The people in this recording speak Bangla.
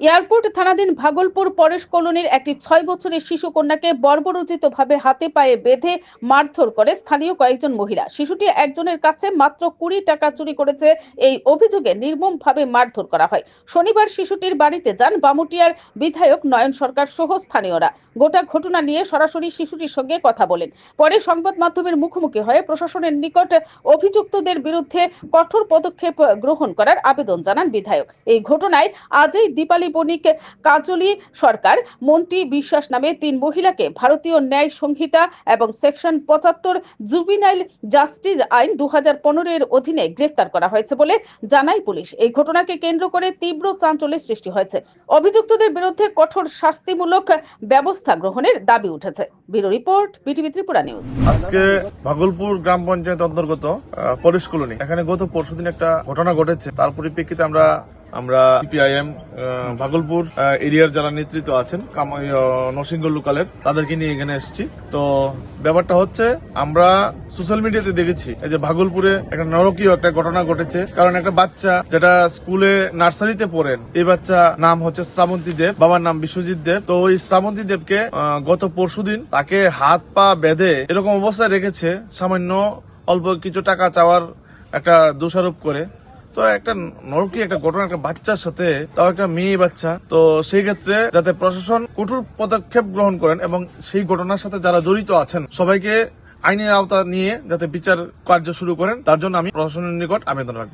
এয়ারপোর্ট থানাধীন ভাগলপুর পরেশ কলোনির একটি 6 বছরের শিশু কন্যাকে বর্বরোচিতভাবে হাতে পায়ে বেঁধে মারধর করে স্থানীয় কয়েকজন মহিলা। শিশুটি একজনের কাছে মাত্র 20 টাকা চুরি করেছে, এই অভিযোগে নির্মমভাবে মারধর করা হয়। শনিবার শিশুটির বাড়িতে যান বামুটিয়ার বিধায়ক নয়ন সরকার সহ স্থানীয়রা। গোটা ঘটনা নিয়ে সরাসরি শিশুটির সঙ্গে কথা বলেন। পরে সংবাদ মাধ্যমের মুখোমুখি হয়ে প্রশাসনের নিকট অভিযুক্তদের বিরুদ্ধে কঠোর পদক্ষেপ গ্রহণ করার আবেদন জানান বিধায়ক। এই ঘটনায় আজই দীপালি বণিক, কাজলি সরকার, মন্টি বিশ্বাস নামে 3 মহিলাকে ভারতীয় ন্যায় সংহিতা এবং সেকশন 75 জুভিনাইল জাস্টিস আইন 2015 এর অধীনে গ্রেফতার করা হয়েছে বলে জানায় পুলিশ। এই ঘটনাকে কেন্দ্র করে তীব্র চাঞ্চল্যের সৃষ্টি হয়েছে। অভিযুক্তদের বিরুদ্ধে কঠোর শাস্তিমূলক ব্যবস্থা গ্রহণের দাবি উঠেছে। Bureau report, BTV Tripura news. আজকে ভাগলপুর গ্রাম পঞ্চায়েত অন্তর্গত পরেশ কলোনি এখানে গত পরশুদিন একটা ঘটনা ঘটেছে। তার পরিপ্রেক্ষিতে আমরা সিপিআইএম ভাগলপুর এরিয়ার যারা নেতৃত্ব আছেন নরসিংহ লোকালের তাদেরকে নিয়ে এখানে এসেছি। তো ব্যাপারটা হচ্ছে, আমরা সোশ্যাল মিডিয়াতে দেখেছি এই যে ভাগলপুরে একটা নরকীয় একটা ঘটনা ঘটেছে। কারণ একটা বাচ্চা যেটা স্কুলে নার্সারিতে পড়েন, এই বাচ্চা নাম হচ্ছে শ্রাবন্তী দেব, বাবার নাম বিশ্বজিৎ দেব। তো ওই শ্রাবন্তী দেবকে গত পরশুদিন তাকে হাত পা বেঁধে এরকম অবস্থায় রেখেছে, সামান্য অল্প কিছু টাকা চাওয়ার একটা দোষারোপ করে। তো একটা নরকীয় একটা ঘটনা, একটা বাচ্চার সাথে, তাও একটা মেয়ে বাচ্চা। তো সেই ক্ষেত্রে যাতে প্রশাসন কঠোর পদক্ষেপ গ্রহণ করেন এবং সেই ঘটনার সাথে যারা জড়িত আছেন সবাইকে আইনের আওতা নিয়ে যাতে বিচার কার্য শুরু করেন, তার জন্য আমি প্রশাসনের নিকট আবেদন রাখবো।